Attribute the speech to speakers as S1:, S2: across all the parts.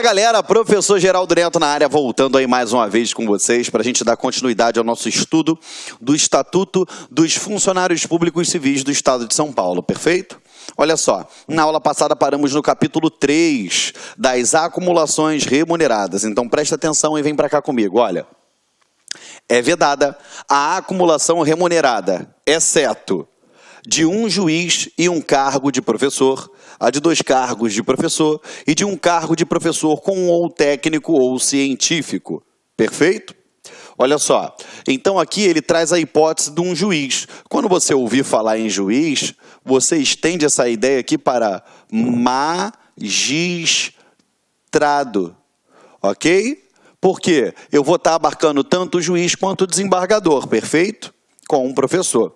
S1: Galera, professor Geraldo Neto na área, voltando aí mais uma vez com vocês para a gente dar continuidade ao nosso estudo do Estatuto dos Funcionários Públicos Civis do Estado de São Paulo, perfeito? Olha só, na aula passada paramos no capítulo 3 das acumulações remuneradas, então presta atenção e vem para cá comigo, olha. É vedada a acumulação remunerada, exceto de um juiz e um cargo de professor, a de 2 cargos de professor e de um cargo de professor com ou técnico ou científico. Perfeito? Olha só, então aqui ele traz a hipótese de um juiz. Quando você ouvir falar em juiz, você estende essa ideia aqui para magistrado, ok? Porque eu vou estar abarcando tanto o juiz quanto o desembargador, perfeito? Com um professor.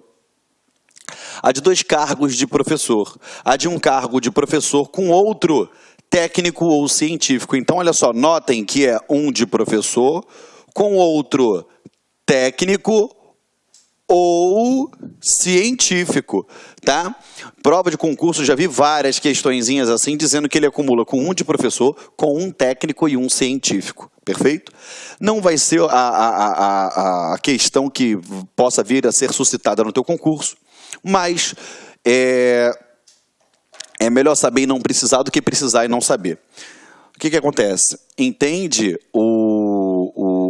S1: A de 2 cargos de professor, a de um cargo de professor com outro técnico ou científico. Então, olha só, notem que é um de professor com outro técnico ou científico, tá? Prova de concurso, já vi várias questõezinhas assim, dizendo que ele acumula com um de professor, com um técnico e um científico, perfeito? Não vai ser a questão que possa vir a ser suscitada no teu concurso, mas é melhor saber e não precisar do que precisar e não saber. O que acontece? Entende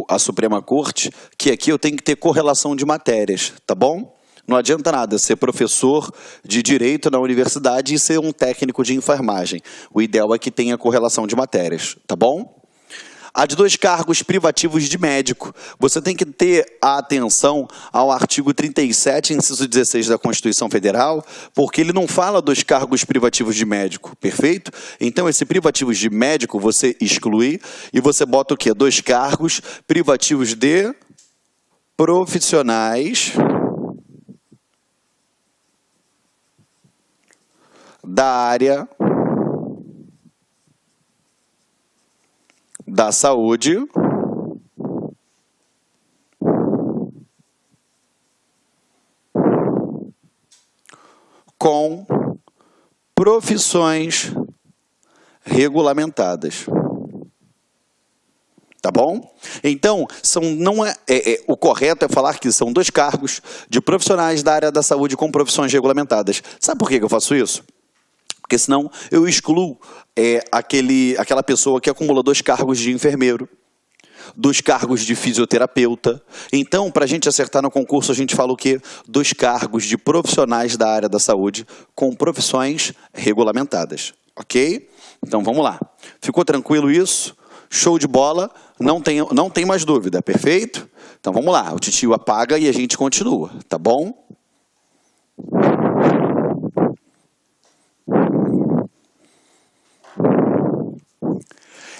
S1: a Suprema Corte que aqui eu tenho que ter correlação de matérias, tá bom? Não adianta nada ser professor de direito na universidade e ser um técnico de enfermagem. O ideal é que tenha correlação de matérias, tá bom? A de 2 cargos privativos de médico. Você tem que ter a atenção ao artigo 37, inciso 16 da Constituição Federal, porque ele não fala dos cargos privativos de médico, perfeito? Então, esse privativos de médico você exclui e você bota o quê? 2 cargos privativos de profissionais da área da saúde com profissões regulamentadas. Tá bom? Então, o correto é falar que são 2 cargos de profissionais da área da saúde com profissões regulamentadas. Sabe por que eu faço isso? Porque senão eu excluo aquela pessoa que acumula 2 cargos de enfermeiro, 2 cargos de fisioterapeuta. Então, para a gente acertar no concurso, a gente fala o quê? 2 cargos de profissionais da área da saúde com profissões regulamentadas. Ok? Então, vamos lá. Ficou tranquilo isso? Show de bola? Não tem mais dúvida, perfeito? Então, vamos lá. O titio apaga e a gente continua, tá bom?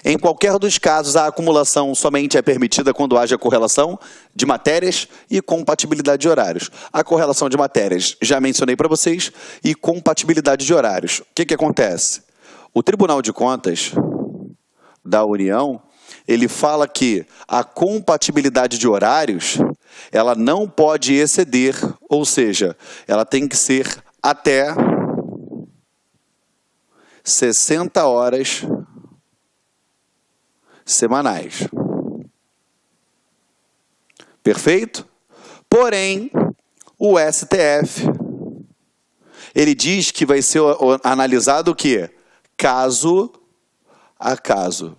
S1: Em qualquer dos casos, a acumulação somente é permitida quando haja correlação de matérias e compatibilidade de horários. A correlação de matérias, já mencionei para vocês, e compatibilidade de horários. O que acontece? O Tribunal de Contas da União, ele fala que a compatibilidade de horários, ela não pode exceder, ou seja, ela tem que ser até 60 horas semanais. Perfeito? Porém, o STF, ele diz que vai ser analisado o quê? Caso a caso.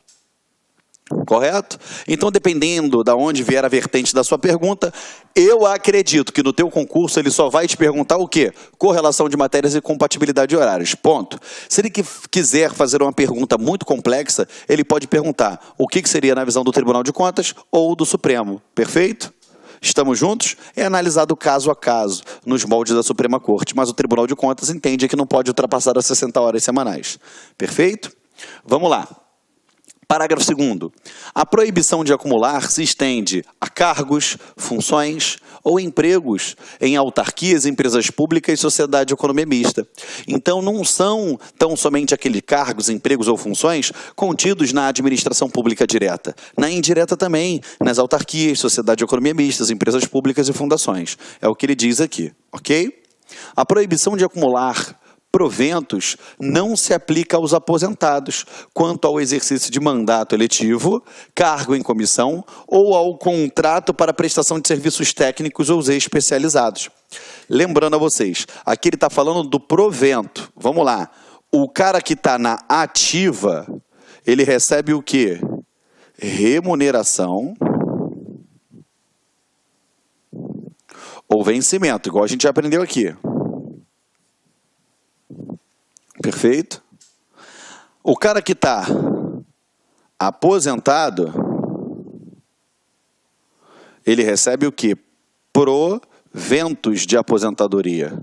S1: Correto? Então, dependendo de onde vier a vertente da sua pergunta, eu acredito que no teu concurso ele só vai te perguntar o quê? Correlação de matérias e compatibilidade de horários. Ponto. Se ele quiser fazer uma pergunta muito complexa, ele pode perguntar o que seria na visão do Tribunal de Contas ou do Supremo. Perfeito? Estamos juntos? É analisado caso a caso, nos moldes da Suprema Corte, mas o Tribunal de Contas entende que não pode ultrapassar as 60 horas semanais. Perfeito? Vamos lá. Parágrafo 2º. A proibição de acumular se estende a cargos, funções ou empregos em autarquias, empresas públicas e sociedade de economia mista. Então, não são tão somente aqueles cargos, empregos ou funções contidos na administração pública direta. Na indireta também, nas autarquias, sociedade de economia mista, empresas públicas e fundações. É o que ele diz aqui, ok? A proibição de acumular proventos não se aplica aos aposentados quanto ao exercício de mandato eletivo, cargo em comissão ou ao contrato para prestação de serviços técnicos ou especializados. Lembrando a vocês, aqui ele está falando do provento. Vamos lá. O cara que está na ativa, ele recebe o quê? Remuneração ou vencimento, igual a gente já aprendeu aqui. Perfeito? O cara que está aposentado, ele recebe o quê? Proventos de aposentadoria.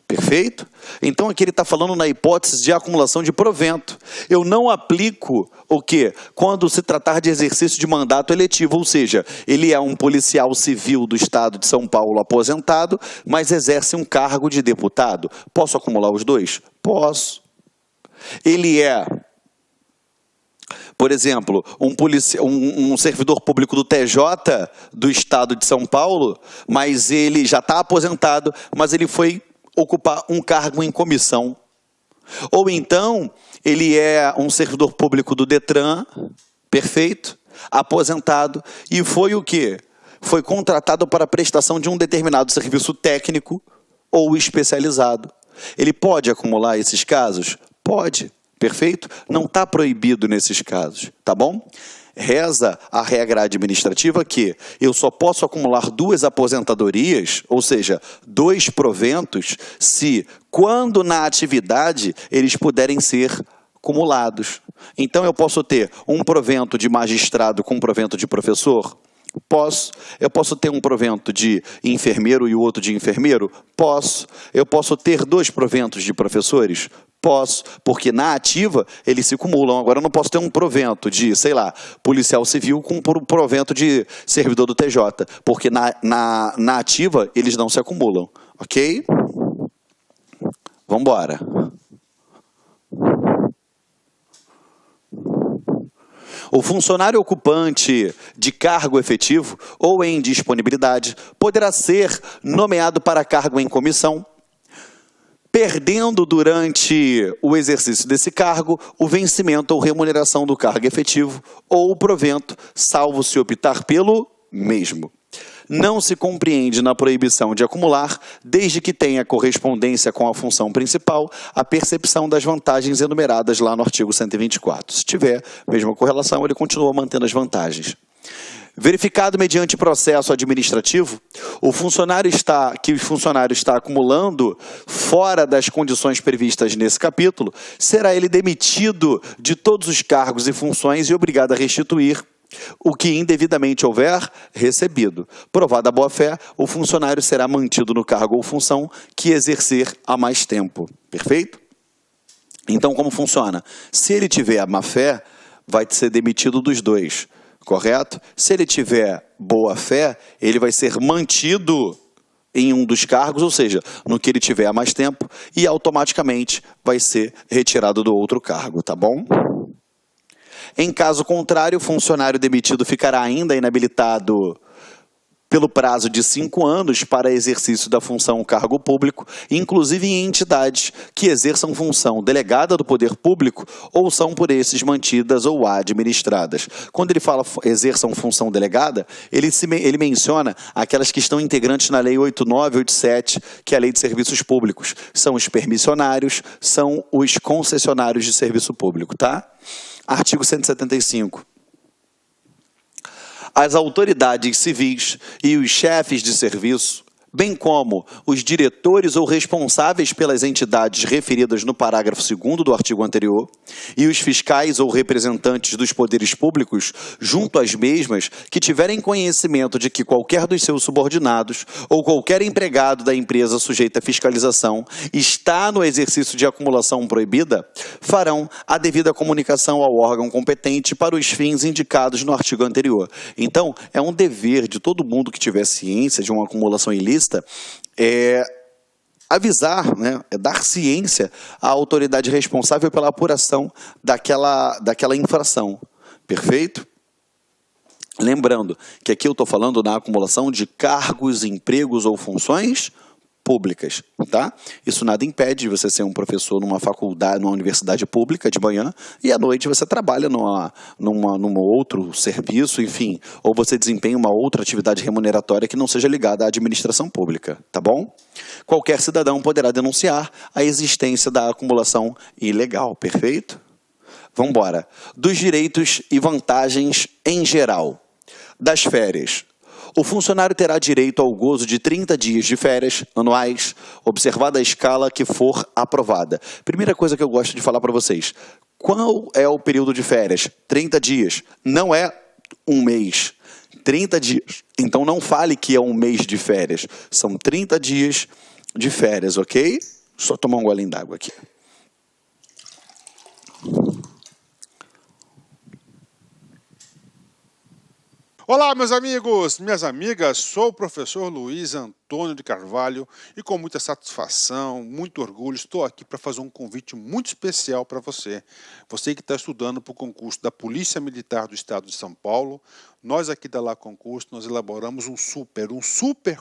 S1: Perfeito? Então aqui ele está falando na hipótese de acumulação de provento. Eu não aplico o quê? Quando se tratar de exercício de mandato eletivo, ou seja, ele é um policial civil do estado de São Paulo aposentado, mas exerce um cargo de deputado. Posso acumular os dois? Posso. Ele é, por exemplo, um servidor público do TJ do estado de São Paulo, mas ele já está aposentado, mas ele foi ocupar um cargo em comissão. Ou então, ele é um servidor público do Detran, perfeito, aposentado, e foi o quê? Foi contratado para a prestação de um determinado serviço técnico ou especializado. Ele pode acumular esses casos? Pode, perfeito? Não está proibido nesses casos, tá bom? Reza a regra administrativa que eu só posso acumular 2 aposentadorias, ou seja, 2 proventos, se, quando na atividade, eles puderem ser acumulados. Então, eu posso ter um provento de magistrado com um provento de professor? Posso. Eu posso ter um provento de enfermeiro e o outro de enfermeiro? Posso. Eu posso ter 2 proventos de professores? Posso, porque na ativa eles se acumulam. Agora eu não posso ter um provento de, sei lá, policial civil com um provento de servidor do TJ, porque na ativa eles não se acumulam, ok? Vamos embora. O funcionário ocupante de cargo efetivo ou em disponibilidade poderá ser nomeado para cargo em comissão, perdendo durante o exercício desse cargo o vencimento ou remuneração do cargo efetivo ou o provento, salvo se optar pelo mesmo. Não se compreende na proibição de acumular, desde que tenha correspondência com a função principal, a percepção das vantagens enumeradas lá no artigo 124. Se tiver mesma correlação, ele continua mantendo as vantagens. Verificado mediante processo administrativo, o funcionário está acumulando fora das condições previstas nesse capítulo, será ele demitido de todos os cargos e funções e obrigado a restituir o que indevidamente houver recebido. Provada a boa-fé, o funcionário será mantido no cargo ou função que exercer há mais tempo. Perfeito? Então, como funciona? Se ele tiver a má-fé, vai ser demitido dos 2. Correto? Se ele tiver boa-fé, ele vai ser mantido em um dos cargos, ou seja, no que ele tiver há mais tempo, e automaticamente vai ser retirado do outro cargo, tá bom? Em caso contrário, o funcionário demitido ficará ainda inabilitado pelo prazo de 5 anos para exercício da função cargo público, inclusive em entidades que exerçam função delegada do poder público ou são por esses mantidas ou administradas. Quando ele fala exerçam função delegada, ele menciona aquelas que estão integrantes na Lei 8987, que é a Lei de Serviços Públicos. São os permissionários, são os concessionários de serviço público, tá? Artigo 175. As autoridades civis e os chefes de serviço, bem como os diretores ou responsáveis pelas entidades referidas no parágrafo 2º do artigo anterior, e os fiscais ou representantes dos poderes públicos, junto às mesmas, que tiverem conhecimento de que qualquer dos seus subordinados ou qualquer empregado da empresa sujeita à fiscalização está no exercício de acumulação proibida, farão a devida comunicação ao órgão competente para os fins indicados no artigo anterior. Então, é um dever de todo mundo que tiver ciência de uma acumulação ilícita avisar, né, dar ciência à autoridade responsável pela apuração daquela infração. Perfeito? Lembrando que aqui eu estou falando na acumulação de cargos, empregos ou funções públicas, tá? Isso nada impede de você ser um professor numa faculdade, numa universidade pública de manhã e à noite você trabalha num outro serviço, enfim, ou você desempenha uma outra atividade remuneratória que não seja ligada à administração pública, tá bom? Qualquer cidadão poderá denunciar a existência da acumulação ilegal, perfeito? Vamos embora. Dos direitos e vantagens em geral. Das férias. O funcionário terá direito ao gozo de 30 dias de férias anuais, observada a escala que for aprovada. Primeira coisa que eu gosto de falar para vocês. Qual é o período de férias? 30 dias. Não é um mês. 30 dias. Então não fale que é um mês de férias. São 30 dias de férias, ok? Só tomar um golinho d'água aqui.
S2: Olá, meus amigos, minhas amigas, sou o professor Luiz Antônio de Carvalho e com muita satisfação, muito orgulho, estou aqui para fazer um convite muito especial para você. Você que está estudando para o concurso da Polícia Militar do Estado de São Paulo, nós aqui da Lá Concurso, nós elaboramos um super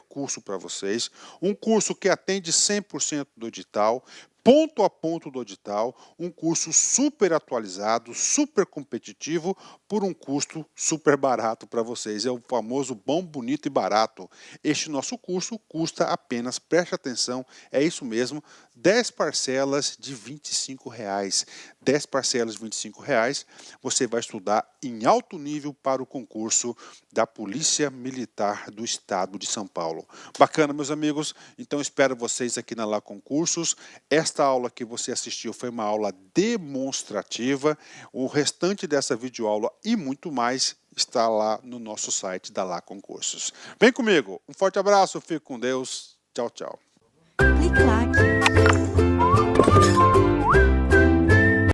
S2: curso para vocês, um curso que atende 100% do edital, ponto a ponto do edital, um curso super atualizado, super competitivo, por um custo super barato para vocês. É o famoso bom, bonito e barato. Este nosso curso custa apenas, preste atenção, é isso mesmo, 10 parcelas de R$ 25,00. 10 parcelas de R$ 25,00, você vai estudar em alto nível para o concurso da Polícia Militar do Estado de São Paulo. Bacana, meus amigos? Então espero vocês aqui na Lá Concursos. Esta aula que você assistiu foi uma aula demonstrativa. O restante dessa videoaula e muito mais está lá no nosso site da Lá Concursos. Vem comigo. Um forte abraço, fique com Deus. Tchau, tchau.
S3: Clique lá.